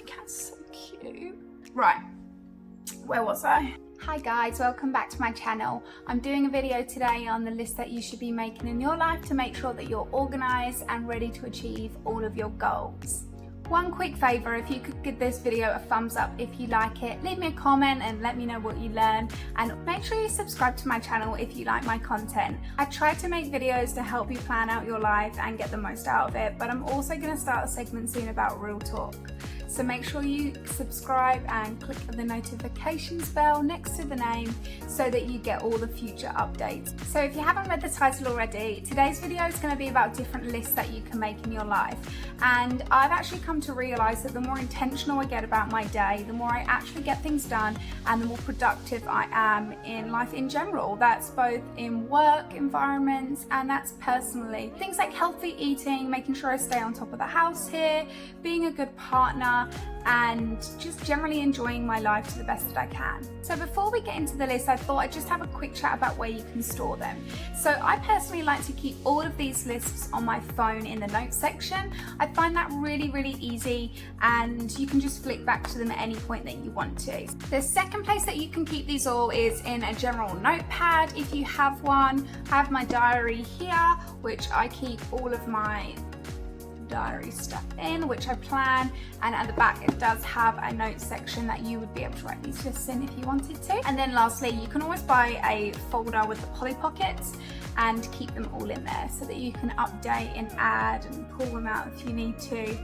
cat's so cute. Right, where was I? Hi guys, welcome back to my channel. I'm doing a video today on the list that you should be making in your life to make sure that you're organised and ready to achieve all of your goals. One quick favour, if you could give this video a thumbs up if you like it, leave me a comment and let me know what you learn, and make sure you subscribe to my channel if you like my content. I try to make videos to help you plan out your life and get the most out of it, but I'm also going to start a segment soon about real talk. So make sure you subscribe and click the notifications bell next to the name so that you get all the future updates. So if you haven't read the title already, today's video is going to be about different lists that you can make in your life. And I've actually come to realise that the more intentional I get about my day, the more I actually get things done and the more productive I am in life in general. That's both in work environments and that's personally. Things like healthy eating, making sure I stay on top of the house here, being a good partner, and just generally enjoying my life to the best that I can. So before we get into the list, I thought I'd just have a quick chat about where you can store them. So I personally like to keep all of these lists on my phone in the notes section. I find that really easy, and you can just flick back to them at any point that you want to. The second place that you can keep these all is in a general notepad if you have one. I have my diary here, which I keep all of my diary stuff in, which I plan, and at the back it does have a notes section that you would be able to write these lists in if you wanted to. And then lastly, you can always buy a folder with the Polly Pockets and keep them all in there so that you can update and add and pull them out if you need to,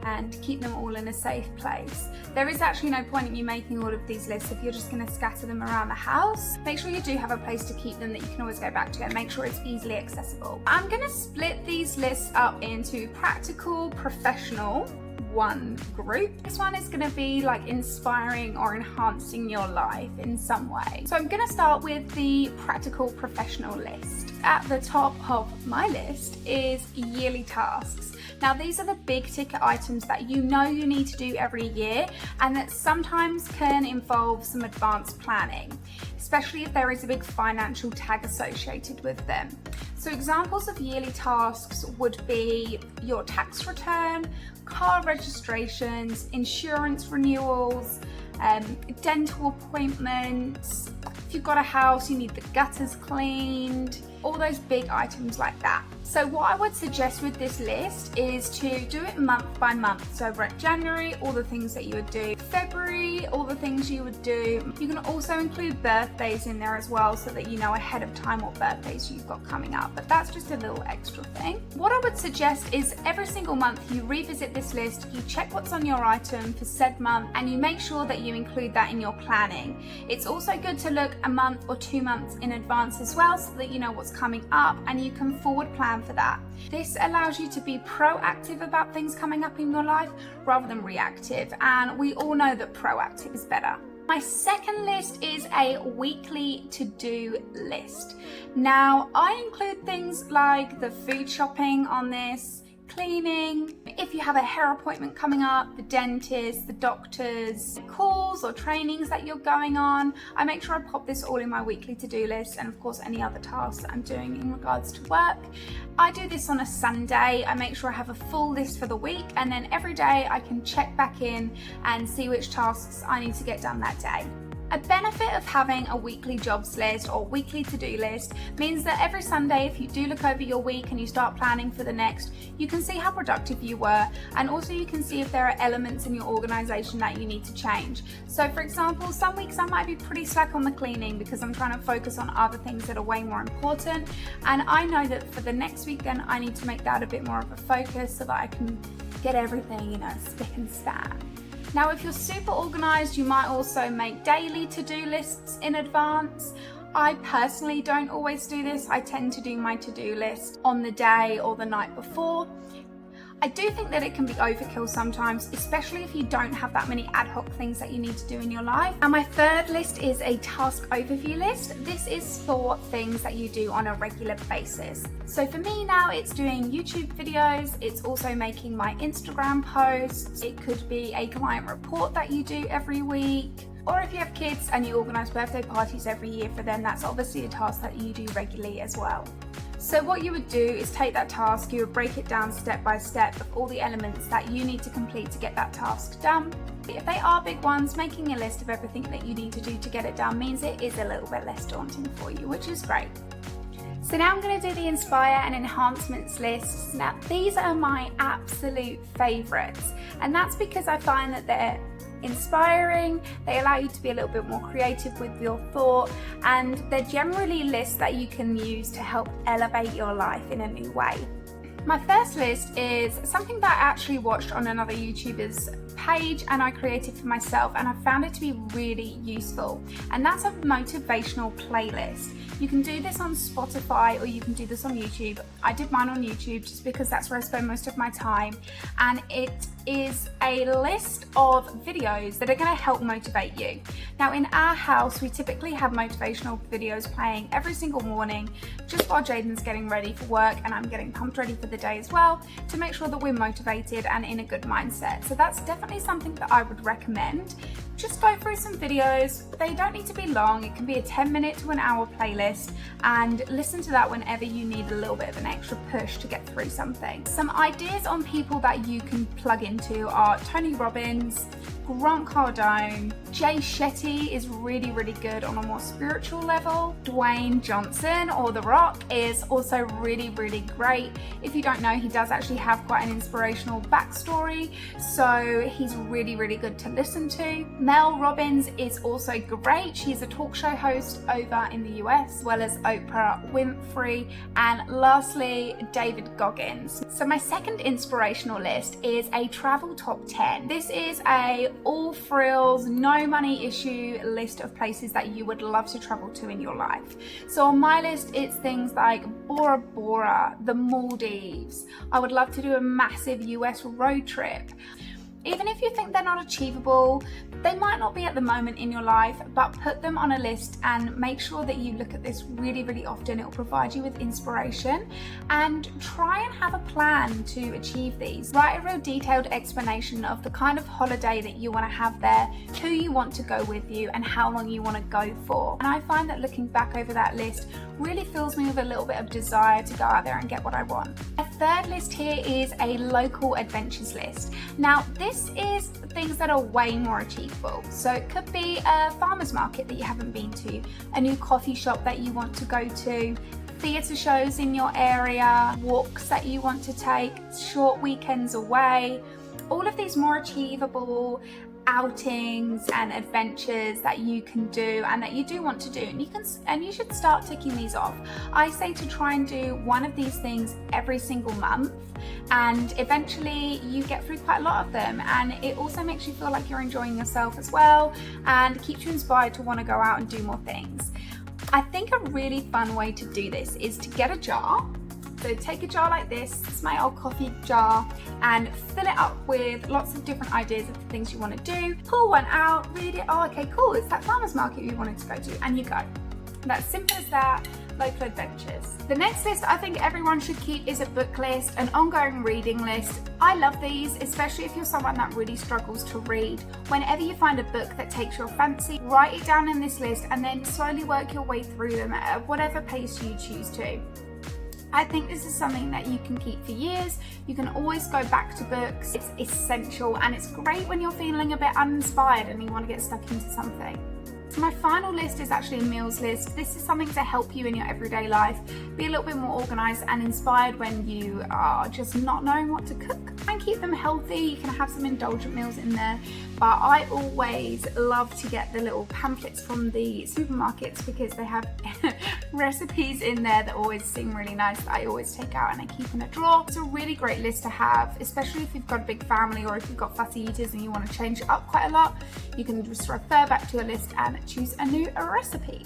and keep them all in a safe place. There is actually no point in you making all of these lists if you're just going to scatter them around the house. Make sure you do have a place to keep them that you can always go back to, and make sure it's easily accessible. I'm going to split these lists up into practical, professional, one group. This one is going to be like inspiring or enhancing your life in some way. So I'm going to start with the practical professional list. At the top of my list is yearly tasks. Now these are the big ticket items that you know you need to do every year, and that sometimes can involve some advanced planning, especially if there is a big financial tag associated with them. So examples of yearly tasks would be your tax return, car registrations, insurance renewals, dental appointments. If you've got a house, you need the gutters cleaned, all those big items like that. So what I would suggest with this list is to do it month by month. So right, January, all the things that you would do. February, all the things you would do. You can also include birthdays in there as well, so that you know ahead of time what birthdays you've got coming up, but that's just a little extra thing. What I would suggest is every single month you revisit this list, you check what's on your item for said month, and you make sure that you include that in your planning. It's also good to look a month or 2 months in advance as well, so that you know what's coming up and you can forward plan for that. This allows you to be proactive about things coming up in your life rather than reactive, and we all know that proactive is better. My second list is a weekly to-do list. Now I include things like the food shopping on this, cleaning, if you have a hair appointment coming up, the dentist, the doctors, calls or trainings that you're going on. I make sure I pop this all in my weekly to-do list, and of course any other tasks that I'm doing in regards to work. I do this on a Sunday. I make sure I have a full list for the week, and then every day I can check back in and see which tasks I need to get done that day. A benefit of having a weekly jobs list or weekly to-do list means that every Sunday, if you do look over your week and you start planning for the next, you can see how productive you were, and also you can see if there are elements in your organisation that you need to change. So for example, some weeks I might be pretty slack on the cleaning because I'm trying to focus on other things that are way more important, and I know that for the next week then I need to make that a bit more of a focus so that I can get everything, you know, spick and span. Now, if you're super organised, you might also make daily to-do lists in advance. I personally don't always do this. I tend to do my to-do list on the day or the night before. I do think that it can be overkill sometimes, especially if you don't have that many ad hoc things that you need to do in your life. And my third list is a task overview list. This is for things that you do on a regular basis. So for me now, it's doing YouTube videos. It's also making my Instagram posts. It could be a client report that you do every week. Or if you have kids and you organise birthday parties every year for them, that's obviously a task that you do regularly as well. So what you would do is take that task, you would break it down step by step of all the elements that you need to complete to get that task done. If they are big ones, making a list of everything that you need to do to get it done means it is a little bit less daunting for you, which is great. So now I'm going to do the Inspire and Enhancements lists. Now these are my absolute favourites, and that's because I find that they're inspiring, they allow you to be a little bit more creative with your thought, and they're generally lists that you can use to help elevate your life in a new way. My first list is something that I actually watched on another YouTuber's page and I created for myself, and I found it to be really useful, and that's a motivational playlist. You can do this on Spotify or you can do this on YouTube. I did mine on YouTube just because that's where I spend most of my time, and it is a list of videos that are going to help motivate you. Now in our house we typically have motivational videos playing every single morning just while Jaden's getting ready for work and I'm getting pumped ready for the day as well, to make sure that we're motivated and in a good mindset. So that's definitely something that I would recommend. Just go through some videos. They don't need to be long. It can be a 10-minute to an hour playlist, and listen to that whenever you need a little bit of an extra push to get through something. Some ideas on people that you can plug into are Tony Robbins, Grant Cardone, Jay Shetty is really good on a more spiritual level. Dwayne Johnson, or The Rock, is also really great. If you don't know, he does actually have quite an inspirational backstory, so he's really good to listen to. Mel Robbins is also great. She's a talk show host over in the US, as well as Oprah Winfrey. And lastly, David Goggins. So my second inspirational list is a travel top 10. This is a all frills, no money issue list of places that you would love to travel to in your life. So on my list, it's things like Bora Bora, the Maldives. I would love to do a massive US road trip. Even if you think they're not achievable, they might not be at the moment in your life, but put them on a list and make sure that you look at this really often. It will provide you with inspiration, and try and have a plan to achieve these. Write a real detailed explanation of the kind of holiday that you want to have there, who you want to go with you, and how long you want to go for. And I find that looking back over that list really fills me with a little bit of desire to go out there and get what I want. A third list here is a local adventures list. Now this is things that are way more achievable. So it could be a farmer's market that you haven't been to, a new coffee shop that you want to go to, theatre shows in your area, walks that you want to take, short weekends away. All of these more achievable outings and adventures that you can do and that you do want to do, and you should start ticking these off. I say to try and do one of these things every single month, and eventually you get through quite a lot of them, and it also makes you feel like you're enjoying yourself as well and keeps you inspired to want to go out and do more things. I think a really fun way to do this is to get a jar. So take a jar like this, it's my old coffee jar, and fill it up with lots of different ideas of the things you want to do. Pull one out, read it, oh okay cool, it's that farmer's market you wanted to go to, and you go. That's simple as that. Local adventures. The next list I think everyone should keep is a book list, an ongoing reading list. I love these, especially if you're someone that really struggles to read. Whenever you find a book that takes your fancy, write it down in this list and then slowly work your way through them at whatever pace you choose to. I think this is something that you can keep for years. You can always go back to books. It's essential, and it's great when you're feeling a bit uninspired and you want to get stuck into something. So my final list is actually a meals list. This is something to help you in your everyday life be a little bit more organised and inspired when you are just not knowing what to cook. And keep them healthy. You can have some indulgent meals in there, but I always love to get the little pamphlets from the supermarkets because they have recipes in there that always seem really nice that I always take out and I keep in a drawer. It's a really great list to have, especially if you've got a big family or if you've got fussy eaters and you want to change it up quite a lot. You can just refer back to your list and choose a new recipe.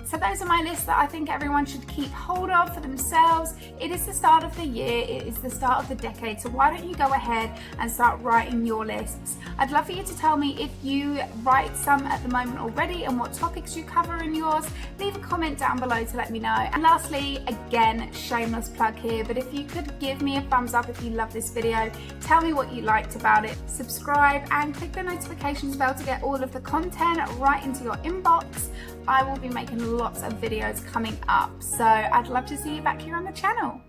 So those are my lists that I think everyone should keep hold of for themselves. It is the start of the year, it is the start of the decade, so why don't you go ahead and start writing your lists. I'd love for you to tell me if you write some at the moment already and what topics you cover in yours. Leave a comment down below to let me know. And lastly, again, shameless plug here, but if you could give me a thumbs up if you love this video, tell me what you liked about it, subscribe and click the notifications bell to get all of the content right into your inbox. I will be making lots of videos coming up. So I'd love to see you back here on the channel.